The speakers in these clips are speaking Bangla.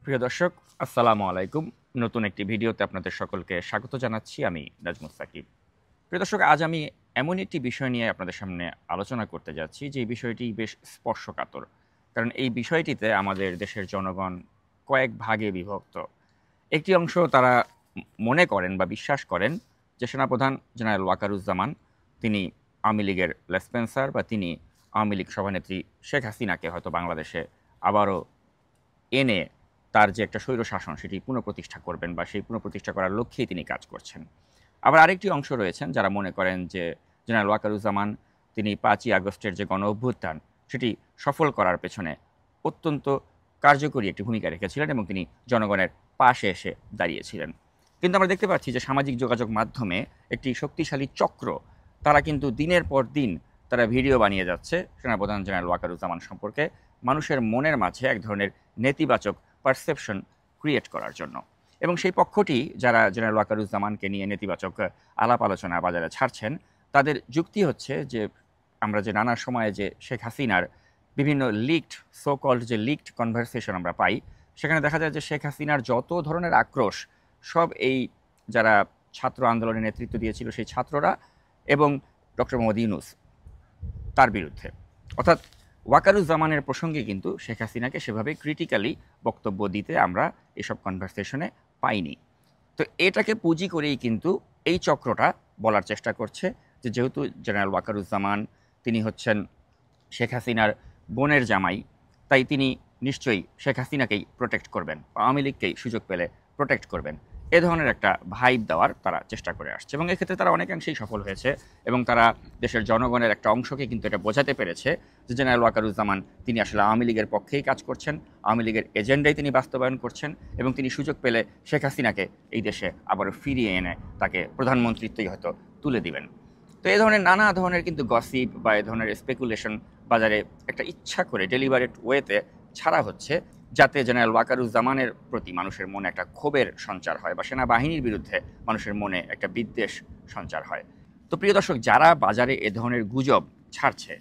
প্রিয় দর্শক, আসসালামু আলাইকুম। নতুন একটি ভিডিওতে আপনাদের সকলকে স্বাগত জানাচ্ছি। আমি নাজমুস সাকিব। প্রিয় দর্শক, আজ আমি এমন একটি বিষয় নিয়ে আপনাদের সামনে আলোচনা করতে যাচ্ছি যে বিষয়টি বেশ স্পর্শকাতর। কারণ এই বিষয়টিতে আমাদের দেশের জনগণ কয়েক ভাগে বিভক্ত। একটি অংশ তারা মনে করেন বা বিশ্বাস করেন যে সেনাপ্রধান জেনারেল ওয়াকারুজ্জামান তিনি আওয়ামী লীগের লেসপেন্সার বা তিনি আওয়ামী লীগ সভানেত্রী শেখ হাসিনাকে হয়তো বাংলাদেশে আবারও এনে তার যে একটা স্বৈরশাসন সেটি পুনঃপ্রতিষ্ঠা করবেন বা সেই পুনঃপ্রতিষ্ঠা করার লক্ষ্যেই তিনি কাজ করছেন। আবার আরেকটি অংশ রয়েছেন যারা মনে করেন যে জেনারেল ওয়াকারুজ্জামান তিনি ৫ই আগস্টের যে গণঅভ্যুত্থান সেটি সফল করার পেছনে অত্যন্ত কার্যকরী একটি ভূমিকা রেখেছিলেন এবং তিনি জনগণের পাশে এসে দাঁড়িয়েছিলেন। কিন্তু আমরা দেখতে পাচ্ছি যে সামাজিক যোগাযোগ মাধ্যমে একটি শক্তিশালী চক্র তারা কিন্তু দিনের পর দিন তারা ভিডিও বানিয়ে যাচ্ছে সেনাপ্রধান জেনারেল ওয়াকারুজ্জামান সম্পর্কে মানুষের মনের মাঝে এক ধরনের নেতিবাচক পারসেপশন ক্রিয়েট করার জন্য। এবং সেই পক্ষটি যারা জেনারেল ওয়াকারুজ্জামানকে নিয়ে নেতিবাচক আলাপ আলোচনা বাজারে ছাড়ছেন তাদের যুক্তি হচ্ছে যে আমরা যে নানা সময়ে যে শেখ হাসিনার বিভিন্ন লিকড সো কল্ড যে লিকড কনভারসেশন আমরা পাই সেখানে দেখা যায় যে শেখ হাসিনার যত ধরনের আক্রোশ সব এই যারা ছাত্র আন্দোলনের নেতৃত্ব দিয়েছিল সেই ছাত্ররা এবং ডক্টর মোহাম্মদ ইউনূস তার বিরুদ্ধে। অর্থাৎ ওয়াকারুজ্জামানের প্রসঙ্গে কিন্তু শেখ হাসিনাকে সেভাবে ক্রিটিক্যালি বক্তব্য দিতে আমরা এসব কনভারসেশনে পাইনি। তো এটাকে পুঁজি করেই কিন্তু এই চক্রটা বলার চেষ্টা করছে যে যেহেতু জেনারেল ওয়াকারুজ্জামান তিনি হচ্ছেন শেখ হাসিনার বোনের জামাই, তাই তিনি নিশ্চয়ই শেখ হাসিনাকেই প্রোটেক্ট করবেন, আওয়ামী লীগকেই সুযোগ পেলে প্রোটেক্ট করবেন, এ ধরনের একটা ভাইব দেওয়ার তারা চেষ্টা করে আসছে এবং এক্ষেত্রে তারা অনেকাংশেই সফল হয়েছে এবং তারা দেশের জনগণের একটা অংশকে কিন্তু এটা বোঝাতে পেরেছে যে জেনারেল ওয়াকারুজ্জামান তিনি আসলে আওয়ামী লীগের পক্ষেই কাজ করছেন, আওয়ামী লীগের এজেন্ডাই তিনি বাস্তবায়ন করছেন এবং তিনি সুযোগ পেলে শেখ হাসিনাকে এই দেশে আবারও ফিরিয়ে এনে তাকে প্রধানমন্ত্রিত্বই হয়তো তুলে দিবেন। তো এই ধরনের নানা ধরনের কিন্তু গসিপ বা এই ধরনের স্পেকুলেশন বাজারে একটা ইচ্ছা করে ডেলিভারেট ওয়েতে ছাড়া হচ্ছে যাতে জেনারেল ওয়াকারুজ্জামানের প্রতি মানুষের মনে একটা ক্ষোভের সঞ্চার হয় বা সেনাবাহিনীর বিরুদ্ধে মানুষের মনে একটা বিদ্বেষ সঞ্চার হয়। তো প্রিয় দর্শক, যারা বাজারে এ ধরনের গুজব ছাড়ছে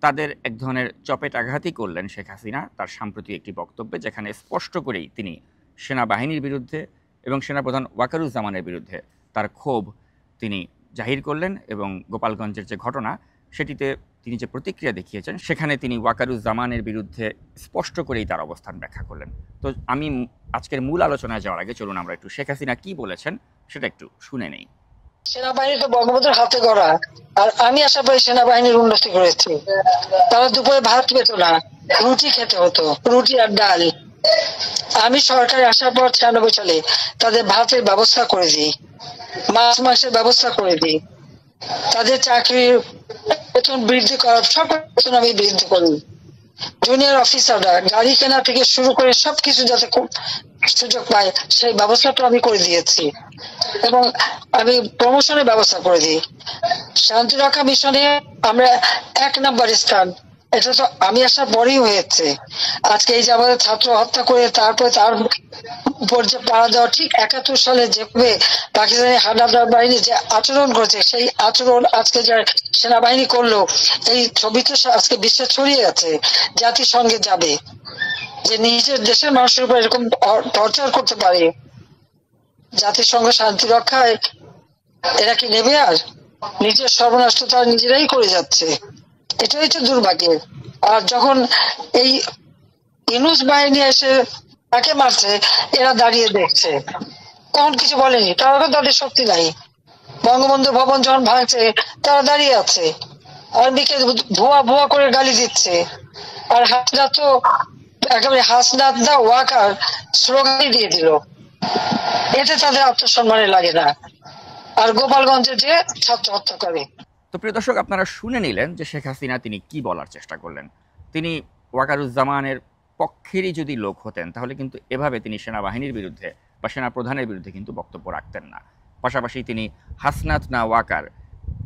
তাদের এক ধরনের চপেটাঘাতই করলেন শেখ হাসিনা তার সাম্প্রতিক একটি বক্তব্যে, যেখানে স্পষ্ট করেই তিনি সেনাবাহিনীর বিরুদ্ধে এবং সেনাপ্রধান ওয়াকারুজ্জামানের বিরুদ্ধে তার ক্ষোভ তিনি জাহির করলেন এবং গোপালগঞ্জের যে ঘটনা সেটিতে তিনি যে প্রতিক্রিয়া দেখিয়েছেন সেখানে তিনি ওয়াকারুজ্জামানের বিরুদ্ধে স্পষ্ট করেই তার অবস্থান ব্যাখ্যা করলেন। তো আমি আজকের মূল আলোচনায় যাওয়ার আগে চলুন আমরা একটু শেখ হাসিনা কি বলেছেন সেটা একটু শুনে নেই। সেনাবাহিনী তো বঙ্গবন্ধুর হাতে গড়া, আর আমি আশা করি সেনাবাহিনীর উন্নতি করেছি। তারা দুপুরে ভাত পেত না, রুটি খেতে হতো, রুটি আর ডাল। আমি সরকারে আসার পর 96 সালে তাদের ভাতের ব্যবস্থা করে দিই, মাছ মাংসের ব্যবস্থা করে দিই, তাদের চাকরির বেতন বৃদ্ধি করার সব বেতন আমি বৃদ্ধি করি। জুনিয়র অফিসাররা গাড়ি কেনা থেকে শুরু করে সবকিছু যাতে সুযোগ পায় সেই ব্যবস্থাটা আমি করে দিয়েছি এবং আমি প্রমোশনের ব্যবস্থা করে দিই। শান্তি রক্ষা মিশনে আমরা 1 নম্বর স্থান, এটা তো আমি আসার পরেই হয়েছে। আজকে এই যে আমাদের ছাত্র হত্যা করে তারপরে তার উপর যে পাড়া দেওয়া, ঠিক 71 সালে যেভাবে পাকিস্তানি হানাদার বাহিনী যে আচরণ করেছে সেই আচরণ আজকে যে সেনাবাহিনী করলো, এই ছবি তো আজকে বিশ্বে ছড়িয়ে গেছে, জাতিসংঘে যাবে যে নিজের দেশের মানুষের উপর এরকম টর্চার করতে পারে। জাতিসংঘ শান্তি রক্ষায় এরা কি নেবে? আর নিজের সর্বনাশ তো তারা নিজেরাই করে যাচ্ছে, এটাই তো দুর্ভাগ্যের। আর যখন এই ইউনূস বাহিনী এসে তাকে মারছে এরা দাঁড়িয়ে দেখছে, তখন কিছু বলেনি, তারা তো তাদের শক্তি নাই। বঙ্গবন্ধু ভবন যখন ভাঙছে তারা দাঁড়িয়ে আছে, আর্মিকে ভুয়া ভুয়া করে গালি দিচ্ছে। আর হাসনাত তো একেবারে হাসনাত দা ওয়াকার স্লোগানই দিয়ে দিল, এতে তাদের আত্মসম্মানে লাগে না। আর গোপালগঞ্জে যে ছাত্র হত্যা করে। তো প্রিয় দর্শক, আপনারা শুনে নিলেন যে শেখ হাসিনা তিনি কি বলার চেষ্টা করলেন। তিনি ওয়াকারুজ্জামানের পক্ষেরই যদি লোক হতেন তাহলে কিন্তু এভাবে তিনি সেনাবাহিনীর বিরুদ্ধে বা সেনা প্রধানের বিরুদ্ধে কিন্তু বক্তব্য রাখতেন না। পাশাপাশি তিনি হাসনাত না ওয়াকার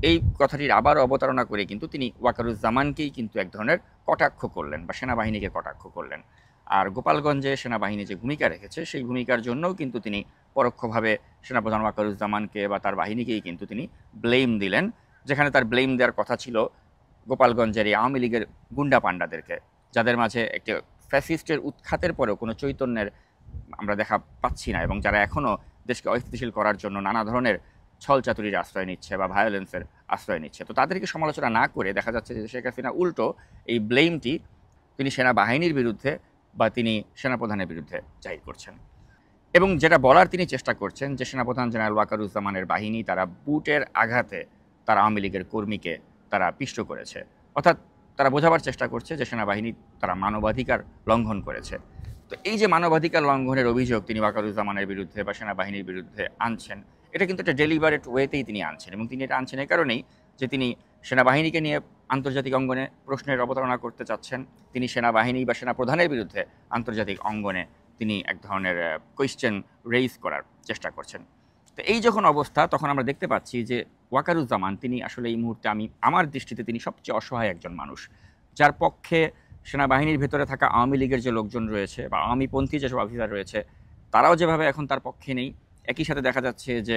এই কথাটির আবার অবতারণা করে কিন্তু তিনি ওয়াকারুজ্জামানকেই কিন্তু এক ধরনের কটাক্ষ করলেন বা সেনাবাহিনীকে কটাক্ষ করলেন। আর গোপালগঞ্জে সেনাবাহিনী যে ভূমিকা রেখেছে সেই ভূমিকার জন্যও কিন্তু তিনি পরোক্ষভাবে সেনাপ্রধান ওয়াকারুজ্জামানকে বা তার বাহিনীকেই কিন্তু তিনি ব্লেম দিলেন, যেখানে তার ব্লেম দেওয়ার কথা ছিল গোপালগঞ্জের এই আওয়ামী লীগের গুন্ডা পান্ডাদেরকে, যাদের মাঝে একটি ফ্যাসিস্টের উৎখাতের পরেও কোনো চৈতন্যের আমরা দেখা পাচ্ছি না, এবং যারা এখনও দেশকে অস্থিতিশীল করার জন্য নানা ধরনের ছলচাতুরির আশ্রয় নিচ্ছে বা ভায়োলেন্সের আশ্রয় নিচ্ছে। তো তাদেরকে সমালোচনা না করে দেখা যাচ্ছে যে শেখ হাসিনা উল্টো এই ব্লেমটি তিনি সেনাবাহিনীর বিরুদ্ধে বা তিনি সেনাপ্রধানের বিরুদ্ধে জাহির করছেন। এবং যেটা বলার তিনি চেষ্টা করছেন যে সেনাপ্রধান জেনারেল ওয়াকারুজ্জামানের বাহিনী তারা বুটের আঘাতে তারা আওয়ামী লীগের কর্মীকে তারা পিষ্ট করেছে, অর্থাৎ তারা বোঝাবার চেষ্টা করছে যে সেনাবাহিনী তারা মানবাধিকার লঙ্ঘন করেছে। তো এই যে মানবাধিকার লঙ্ঘনের অভিযোগ তিনি ওয়াকারুজ্জামানের বিরুদ্ধে বা সেনাবাহিনীর বিরুদ্ধে আনছেন, এটা কিন্তু একটা ডেলিবারেট ওয়েতেই তিনি আনছেন, এবং তিনি এটা আনছেন এই কারণেই যে তিনি সেনাবাহিনীকে নিয়ে আন্তর্জাতিক অঙ্গনে প্রশ্নের অবতারণা করতে চাচ্ছেন। তিনি সেনাবাহিনী বা সেনাপ্রধানের বিরুদ্ধে আন্তর্জাতিক অঙ্গনে তিনি এক ধরনের কোয়েশ্চেন রেইজ করার চেষ্টা করছেন। তো এই যখন অবস্থা, তখন আমরা দেখতে পাচ্ছি যে ওয়াকারুজ্জামান তিনি আসলে এই মুহূর্তে আমার দৃষ্টিতে তিনি সবচেয়ে অসহায় একজন মানুষ, যার পক্ষে সেনাবাহিনীর ভেতরে থাকা আওয়ামী লীগের যে লোকজন রয়েছে বা আওয়ামীপন্থী যেসব অফিসার রয়েছে তারাও যেভাবে এখন তার পক্ষে নেই, একই সাথে দেখা যাচ্ছে যে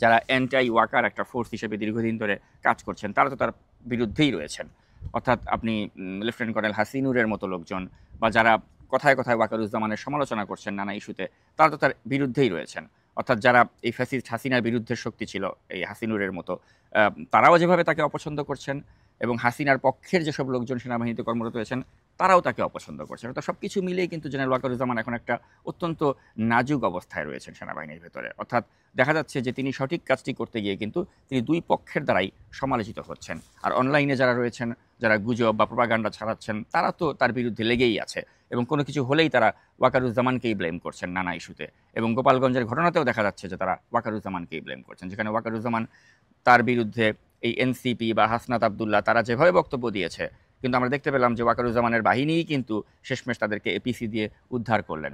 যারা অ্যান্টাই ওয়াকার একটা ফোর্স হিসেবে দীর্ঘদিন ধরে কাজ করছেন তারা তো তার বিরুদ্ধেই রয়েছেন। অর্থাৎ আপনি লেফটেন্যান্ট কর্নেল হাসিনুরের মতো লোকজন বা যারা কথায় কথায় ওয়াকারুজ্জামানের সমালোচনা করছেন নানা ইস্যুতে, তারা তো তার বিরুদ্ধেই রয়েছেন। অর্থাৎ যারা এই ফ্যাসিস্ট হাসিনার বিরুদ্ধে শক্তি ছিল এই হাসিনুরের মতো, তারাও যেভাবে তাকে অপছন্দ করছেন, এবং হাসিনার পক্ষের যেসব লোকজন সেনাবাহিনীতে কর্মরত রয়েছেন তারাও তাকে অপছন্দ করছেন। তো সব কিছু মিলিয়ে কিন্তু জেনারেল ওয়াকারুজ্জামান এখন একটা অত্যন্ত নাজুক অবস্থায় রয়েছেন সেনাবাহিনীর ভেতরে। অর্থাৎ দেখা যাচ্ছে যে তিনি সঠিক কাজটি করতে গিয়ে কিন্তু তিনি দুই পক্ষের দ্বারাই সমালোচিত হচ্ছেন। আর অনলাইনে যারা রয়েছেন, যারা গুজব বা প্রোপাগান্ডা ছড়াচ্ছেন, তারা তো তার বিরুদ্ধে লেগেই আছে, এবং কোনো কিছু হলেই তারা ওয়াকারুজ্জামানকেই ব্লেম করছেন নানা ইস্যুতে। এবং গোপালগঞ্জের ঘটনাতেও দেখা যাচ্ছে যে তারা ওয়াকারুজ্জামানকেই ব্লেম করছেন, যেখানে ওয়াকারুজ্জামান তার বিরুদ্ধে এই এনসিপি বা হাসনাত আবদুল্লাহ তারা যেভাবে বক্তব্য দিয়েছে, কিন্তু আমরা দেখতে পেলাম যে ওয়াকারুজ্জামানের বাহিনীই কিন্তু শেষমেশ তাদেরকে এপিসি দিয়ে উদ্ধার করলেন।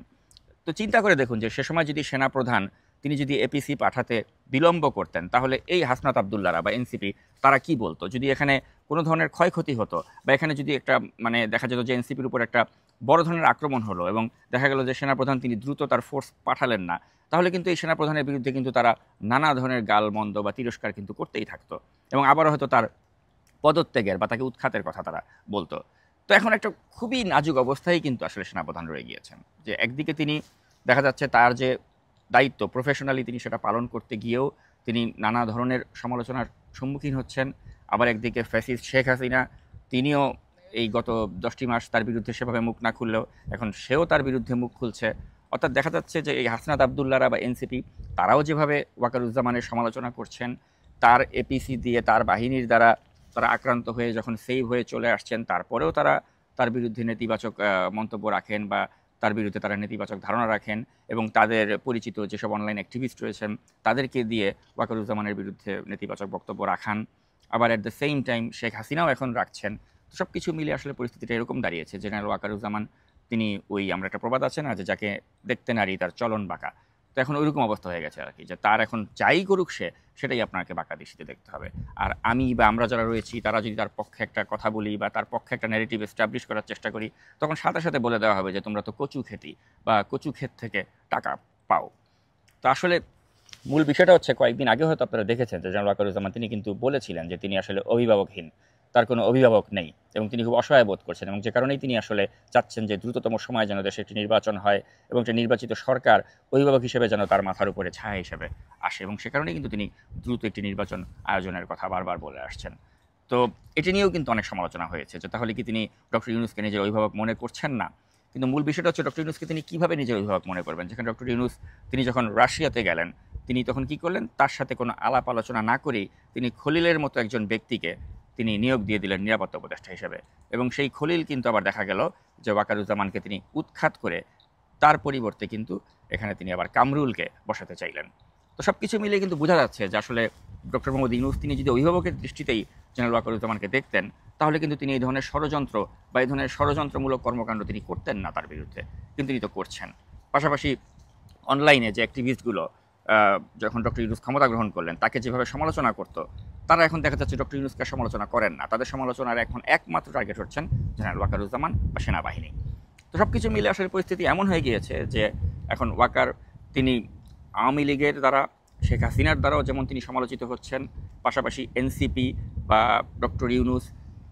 তো চিন্তা করে দেখুন যে সে সময় যদি সেনাপ্রধান তিনি যদি এপিসি পাঠাতে বিলম্ব করতেন, তাহলে এই হাসনাত আবদুল্লাহরা বা এনসিপি তারা কি বলতো? যদি এখানে কোনো ধরনের ক্ষয়ক্ষতি হতো বা এখানে যদি একটা দেখা যেত যে এনসিপির উপর একটা বড় ধরনের আক্রমণ হলো এবং দেখা গেল যে সেনাপ্রধান তিনি দ্রুত তার ফোর্স পাঠালেন না, তাহলে কিন্তু এই সেনাপ্রধানের বিরুদ্ধে কিন্তু তারা নানা ধরনের গালমন্দ বা তিরস্কার কিন্তু করতেই থাকতো, এবং আবারও হয়তো তার পদত্যাগের বা তাকে উৎখাতের কথা তারা বলতো। তো এখন একটা খুবই নাজুক অবস্থায় কিন্তু আসলে সেনাপ্রধান রয়ে গিয়েছেন, যে একদিকে তিনি দেখা যাচ্ছে তার যে দায়িত্ব প্রফেশনালি তিনি সেটা পালন করতে গিয়েও তিনি নানা ধরনের সমালোচনার সম্মুখীন হচ্ছেন, আবার একদিকে ফ্যাসিস্ট শেখ হাসিনা তিনিও এই গত 10টি মাস তার বিরুদ্ধে সেভাবে মুখ না খুললেও এখন সেও তার বিরুদ্ধে মুখ খুলছে। অর্থাৎ দেখা যাচ্ছে যে এই হাসনাত আবদুল্লাহরা বা এনসিপি তারাও যেভাবে ওয়াকারুজ্জামানের সমালোচনা করছেন, তার এপিসি দিয়ে তার বাহিনীর দ্বারা তারা আক্রান্ত হয়ে যখন সেভ হয়ে চলে আসছেন, তারপরেও তারা তার বিরুদ্ধে নেতিবাচক মন্তব্য রাখেন বা তার বিরুদ্ধে তারা নেতিবাচক ধারণা রাখেন, এবং তাদের পরিচিত যেসব অনলাইন অ্যাক্টিভিস্ট রয়েছেন তাদেরকে দিয়ে ওয়াকারুজ্জামানের বিরুদ্ধে নেতিবাচক বক্তব্য রাখান। আবার at the same time Sheikh হাসিনাও এখন রাখছেন। তো সব কিছু মিলে আসলে পরিস্থিতিটা এরকম দাঁড়িয়েছে, জেনারেল ওয়াকারুজ্জামান তিনি আমরা একটা প্রবাদ আছে না যে যাকে দেখতে নারী তার চলন বাঁকা, তো এখন ওইরকম অবস্থা হয়ে গেছে আর কি, যে তার এখন যাই করুক সেটাই আপনাকে বাঁকা দৃষ্টিতে দেখতে হবে। আর আমি বা আমরা যারা রয়েছি তারা যদি তার পক্ষে একটা কথা বলি বা তার পক্ষে একটা ন্যারেটিভ এস্টাবলিশ করার চেষ্টা করি, তখন সাথে সাথে বলে দেওয়া হবে যে তোমরা তো কচু খেতি বা কচু ক্ষেত থেকে টাকা পাও। তো আসলে মূল বিষয়টা হচ্ছে, কয়েকদিন আগে হয়তো আপনারা দেখেছেন যে জেনারেল ওয়াকারুজ্জামান তিনি কিন্তু বলেছিলেন যে তিনি আসলে অভিভাবকহীন, তার কোনো অভিভাবক নেই, এবং তিনি খুব অসহায় বোধ করছেন, এবং যে কারণেই তিনি আসলে চাচ্ছেন যে দ্রুততম সময়ে যেন দেশে একটি নির্বাচন হয় এবং একটি নির্বাচিত সরকার অভিভাবক হিসেবে যেন তার মাথার উপরে ছায়া হিসেবে আসে, এবং সে কারণেই কিন্তু তিনি দ্রুত একটি নির্বাচন আয়োজনের কথা বারবার বলে আসছেন। তো এটি নিয়েও কিন্তু অনেক সমালোচনা হয়েছে যে তাহলে কি তিনি ডক্টর ইউনূসকে নিজের অভিভাবক মনে করছেন না? কিন্তু মূল বিষয়টা হচ্ছে ডক্টর ইউনূসকে তিনি কীভাবে নিজের অভিভাবক মনে করবেন, যেখানে ডক্টর ইউনূস তিনি যখন রাশিয়াতে গেলেন তিনি তখন কি করলেন, তার সাথে কোনো আলাপ আলোচনা না করেই তিনি খলিলের মতো একজন ব্যক্তিকে তিনি নিয়োগ দিয়ে দিলেন নিরাপত্তা উপদেষ্টা হিসেবে, এবং সেই খলিল কিন্তু আবার দেখা গেল যে ওয়াকারুজ্জামানকে তিনি উৎখাত করে তার পরিবর্তে কিন্তু এখানে তিনি আবার কামরুলকে বসাতে চাইলেন। তো সব কিছু মিলিয়ে কিন্তু বোঝা যাচ্ছে যে আসলে ডক্টর মোহাম্মদ ইউনূস তিনি যদি অভিভাবকের দৃষ্টিতেই জেনারেল ওয়াকারুজ্জামানকে দেখতেন, তাহলে কিন্তু তিনি এই ধরনের ষড়যন্ত্র বা এই ধরনের ষড়যন্ত্রমূলক কর্মকাণ্ড তিনি করতেন না তার বিরুদ্ধে, কিন্তু তিনি তো করছেন। পাশাপাশি অনলাইনে যে অ্যাক্টিভিস্টগুলো যখন ডক্টর ইউনূস ক্ষমতা গ্রহণ করলেন তাকে যেভাবে সমালোচনা করতো, তারা এখন দেখা যাচ্ছে ডক্টর ইউনূসকে সমালোচনা করেন না, তাদের সমালোচনার এখন একমাত্র টার্গেট হচ্ছেন জেনারেল ওয়াকারুজ্জামান বা সেনাবাহিনী। তো সব কিছু মিলে আসলে পরিস্থিতি এমন হয়ে গিয়েছে যে এখন ওয়াকার তিনি আওয়ামী লীগের দ্বারা শেখ হাসিনার দ্বারাও যেমন তিনি সমালোচিত হচ্ছেন, পাশাপাশি এনসিপি বা ডক্টর ইউনূস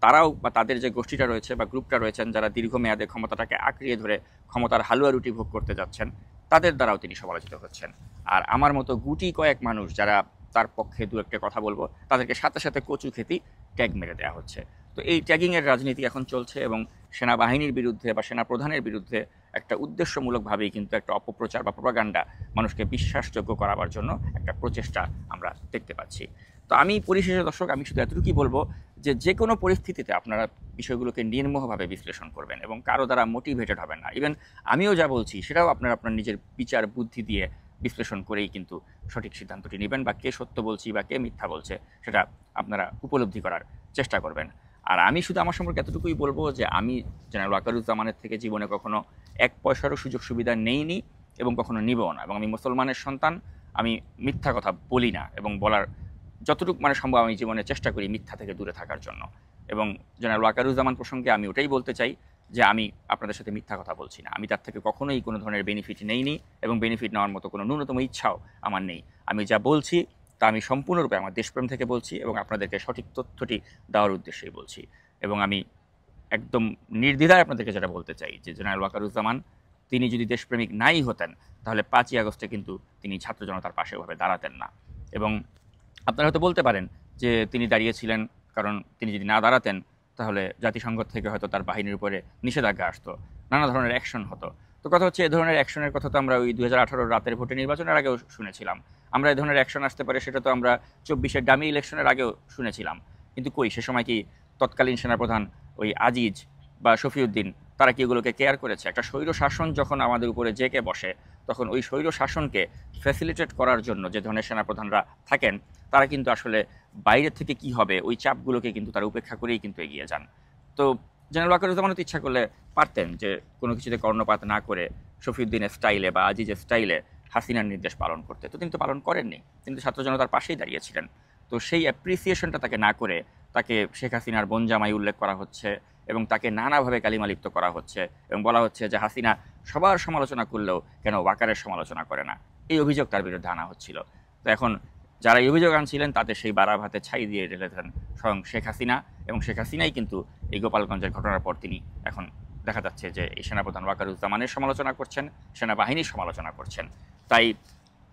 তারাও বা তাদের যে গোষ্ঠীটা রয়েছে বা গ্রুপটা রয়েছেন যারা দীর্ঘমেয়াদে ক্ষমতাটাকে আঁকড়িয়ে ধরে ক্ষমতার হালুয়া রুটি ভোগ করতে যাচ্ছেন, তাদের দ্বারাও তিনি সমালোচিত হচ্ছেন। আর আমার মতো গুটি কয়েক মানুষ যারা তার পক্ষে দু একটা কথা বলবো, তাদেরকে সাথে সাথে কচু খেতি ট্যাগ মেরে দেওয়া হচ্ছে। তো এই ট্যাগিংয়ের রাজনীতি এখন চলছে এবং সেনাবাহিনীর বিরুদ্ধে বা সেনাপ্রধানের বিরুদ্ধে একটা উদ্দেশ্যমূলকভাবেই কিন্তু একটা অপপ্রচার বা প্রপাগান্ডা মানুষকে বিশ্বাসযোগ্য করাবার জন্য একটা প্রচেষ্টা আমরা দেখতে পাচ্ছি। তো আমি পরিশেষে দর্শক আমি শুধু এতটুকুই বলবো যে যে কোনো পরিস্থিতিতে আপনারা বিষয়গুলোকে নির্মোহভাবে বিশ্লেষণ করবেন এবং কারো দ্বারা মোটিভেটেড হবেন না। ইভেন আমিও যা বলছি সেটাও আপনারা আপনার নিজের বিচার বুদ্ধি দিয়ে বিশ্লেষণ করেই কিন্তু সঠিক সিদ্ধান্তটি নেবেন, বা কে সত্য বলছি বা কে মিথ্যা বলছে সেটা আপনারা উপলব্ধি করার চেষ্টা করবেন। আর আমি শুধু আমার সম্পর্কে এতটুকুই বলবো যে আমি জেনারেল ওয়াকারুজ্জামানের থেকে জীবনে কখনো এক পয়সারও সুযোগ সুবিধা নেইনি এবং কখনো নিবও না, এবং আমি মুসলমানের সন্তান, আমি মিথ্যা কথা বলি না এবং বলার যতটুকু মানে সম্ভব আমি জীবনে চেষ্টা করি মিথ্যা থেকে দূরে থাকার জন্য। এবং জেনারেল ওয়াকারুজ্জামান প্রসঙ্গে আমি ওটাই বলতে চাই যে আমি আপনাদের সাথে মিথ্যা কথা বলছি না, আমি তার থেকে কখনোই কোনো ধরনের বেনিফিট নেইনি এবং বেনিফিট নেওয়ার মতো কোনো ন্যূনতম ইচ্ছাও আমার নেই। আমি যা বলছি তা আমি সম্পূর্ণরূপে আমার দেশপ্রেম থেকে বলছি এবং আপনাদেরকে সঠিক তথ্যটি দেওয়ার উদ্দেশ্যেই বলছি। এবং আমি একদম নির্দ্বিধায় আপনাদেরকে যেটা বলতে চাই যে জেনারেল ওয়াকারুজ্জামান তিনি যদি দেশপ্রেমিক নাই হতেন তাহলে 5ই আগস্টে কিন্তু তিনি ছাত্র জনতার পাশে ওভাবে দাঁড়াতেন না। এবং আপনারা হয়তো বলতে পারেন যে তিনি দাঁড়িয়েছিলেন কারণ তিনি যদি না দাঁড়াতেন তাহলে জাতিসংঘ থেকে হয়তো তার বাহিনীর উপরে নিষেধাজ্ঞা আসতো, নানা ধরনের অ্যাকশন হতো। তো কথা হচ্ছে, এ ধরনের অ্যাকশনের কথা তো আমরা ওই 2018 রাতের ভোটে নির্বাচনের আগেও শুনেছিলাম। আমরা এই ধরনের অ্যাকশন আসতে পারে সেটা তো আমরা 24-এর ডামি ইলেকশনের আগেও শুনেছিলাম। কিন্তু কই সে সময় কি তৎকালীন সেনাপ্রধান ওই আজিজ বা শফিউদ্দিন তারা কি এগুলোকে কেয়ার করেছে? একটা স্বৈর শাসন যখন আমাদের উপরে জেকে বসে তখন ওই স্বৈর শাসনকে ফ্যাসিলিটেট করার জন্য যে ধরনের সেনাপ্রধানরা থাকেন তারা কিন্তু আসলে বাইরে থেকে কি হবে ওই চাপগুলোকে কিন্তু তারা উপেক্ষা করেই কিন্তু এগিয়ে যান। তো জেনারেল ওয়াকারুজ্জামান তো ইচ্ছা করলে পারতেন যে কোনো কিছুতে কর্ণপাত না করে শফিউদ্দিনের স্টাইলে বা আজিজের স্টাইলে হাসিনার নির্দেশ পালন করতে, তো তিনি তো পালন করেননি, কিন্তু ছাত্র জনতার পাশেই দাঁড়িয়েছিলেন। তো সেই অ্যাপ্রিসিয়েশনটা তাকে না করে তাকে শেখ হাসিনার বোনজামাই উল্লেখ করা হচ্ছে এবং তাকে নানাভাবে কালিমালিপ্ত করা হচ্ছে এবং বলা হচ্ছে যে হাসিনা সবার সমালোচনা করলেও কেন ওয়াকারের সমালোচনা করে না, এই অভিযোগ তার বিরুদ্ধে আনা হচ্ছিল। তো এখন যারা এই অভিযোগ আনছিলেন তাদের সেই বাড়া ভাতে ছাই দিয়ে ঢেলেছেন স্বয়ং শেখ হাসিনা, এবং শেখ হাসিনাই কিন্তু এই গোপালগঞ্জের ঘটনার পর তিনি এখন দেখা যাচ্ছে যে এই সেনাপ্রধান ওয়াকারুজ্জামানের সমালোচনা করছেন, সেনাবাহিনীর সমালোচনা করছেন। তাই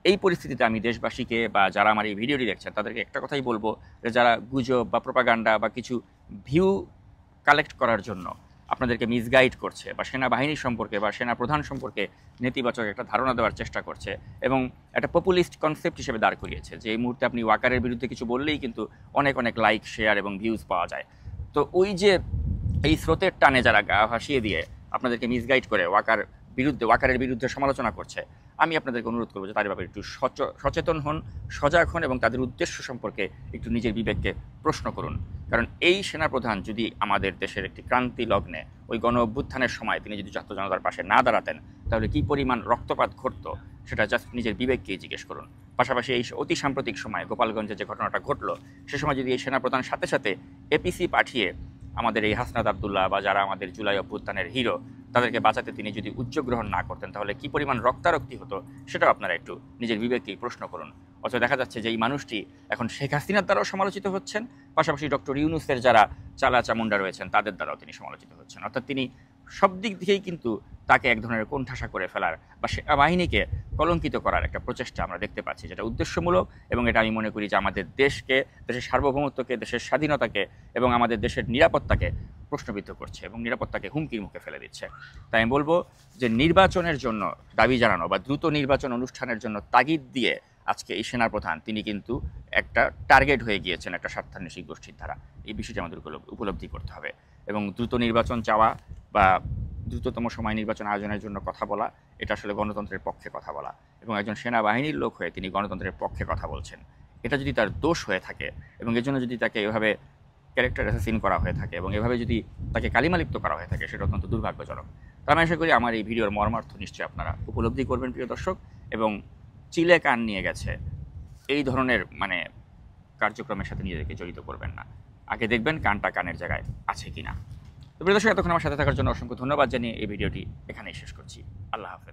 এই পরিস্থিতিতে আমি দেশবাসীকে বা যারা আমার এই ভিডিওটি দেখছেন তাদেরকে একটা কথাই বলবো যে যারা গুজব বা প্রোপাগান্ডা বা কিছু ভিউ কালেক্ট করার জন্য আপনাদেরকে মিসগাইড করছে বা সেনাবাহিনী সম্পর্কে বা সেনাপ্রধান সম্পর্কে নেতিবাচক একটা ধারণা দেওয়ার চেষ্টা করছে এবং একটা পপুলিস্ট কনসেপ্ট হিসেবে দাঁড় করিয়েছে যে এই মুহূর্তে আপনি ওয়াকারের বিরুদ্ধে কিছু বললেই কিন্তু অনেক অনেক লাইক, শেয়ার এবং ভিউজ পাওয়া যায়। তো ওই যে এই স্রোতের টানে যারা গা ভাসিয়ে দিয়ে আপনাদেরকে মিসগাইড করে ওয়াকারের বিরুদ্ধে সমালোচনা করছে, আমি আপনাদেরকে অনুরোধ করবো যে তাদের ব্যাপারে একটু সচেতন হন, সজাগ হন এবং তাদের উদ্দেশ্য সম্পর্কে একটু নিজের বিবেককে প্রশ্ন করুন। কারণ এই সেনাপ্রধান যদি আমাদের দেশের একটি ক্রান্তি লগ্নে ওই গণ অভ্যুত্থানের সময় তিনি যদি ছাত্র জনতার পাশে না দাঁড়াতেন তাহলে কী পরিমাণ রক্তপাত ঘটতো সেটা জাস্ট নিজের বিবেককেই জিজ্ঞেস করুন। পাশাপাশি এই অতি সাম্প্রতিক সময় গোপালগঞ্জে যে ঘটনাটা ঘটলো সে সময় যদি এই সেনাপ্রধান সাথে সাথে এপিসি পাঠিয়ে আমাদের এই হাসনাত আবদুল্লাহ বা যারা আমাদের জুলাই অভ্যুত্থানের হিরো তাদেরকে বাঁচাতে তিনি যদি উদ্যোগ গ্রহণ না করতেন তাহলে কী পরিমাণ রক্তারক্তি হতো সেটাও আপনারা একটু নিজের বিবেককেই প্রশ্ন করুন। অথচ দেখা যাচ্ছে যে এই মানুষটি এখন শেখ হাসিনার দ্বারাও সমালোচিত হচ্ছেন, পাশাপাশি ডক্টর ইউনূসের যারা চালা চামুন্ডা রয়েছেন তাদের দ্বারাও তিনি সমালোচিত হচ্ছেন। অর্থাৎ তিনি সব দিক থেকেই কিন্তু তাকে এক ধরনের কোণঠাসা করে ফেলার বা সেনাবাহিনীকে কলঙ্কিত করার একটা প্রচেষ্টা আমরা দেখতে পাচ্ছি, যেটা উদ্দেশ্যমূলক। এবং এটা আমি মনে করি যে আমাদের দেশকে, দেশের সার্বভৌমত্বকে, দেশের স্বাধীনতাকে এবং আমাদের দেশের নিরাপত্তাকে প্রশ্নবিদ্ধ করছে এবং নিরাপত্তাকে হুমকির মুখে ফেলে দিচ্ছে। তাই আমি বলবো যে নির্বাচনের জন্য দাবি জানানো বা দ্রুত নির্বাচন অনুষ্ঠানের জন্য তাগিদ দিয়ে আজকে এই সেনাপ্রধান তিনি কিন্তু একটা টার্গেট হয়ে গিয়েছেন একটা স্বার্থান্বেষী গোষ্ঠীর দ্বারা। এই বিষয়টি আমাদের উপলব্ধি করতে হবে এবং দ্রুত নির্বাচন চাওয়া বা দ্রুততম সময় নির্বাচন আয়োজনের জন্য কথা বলা এটা আসলে গণতন্ত্রের পক্ষে কথা বলা, এবং একজন সেনাবাহিনীর লোক হয়ে তিনি গণতন্ত্রের পক্ষে কথা বলছেন। এটা যদি তার দোষ হয়ে থাকে এবং এর জন্য যদি তাকে এভাবে ক্যারেক্টার অ্যাসাসিন করা হয়ে থাকে এবং এভাবে যদি তাকে কালিমালিপ্ত করা হয়ে থাকে সেটা অত্যন্ত দুর্ভাগ্যজনক। তা আমি আশা করি আমার এই ভিডিওর মর্মার্থ নিশ্চয়ই আপনারা উপলব্ধি করবেন প্রিয় দর্শক, এবং চিলে কান নিয়ে গেছে এই ধরনের কার্যক্রমের সাথে নিজেদেরকে জড়িত করবেন না। আগে দেখবেন কানটা কানের জায়গায় আছে কিনা। তো প্রিয় দর্শক, এতক্ষণ আমার সাথে থাকার জন্য অসংখ্য ধন্যবাদ জানিয়ে এই ভিডিওটি এখানেই শেষ করছি। আল্লাহ হাফেজ।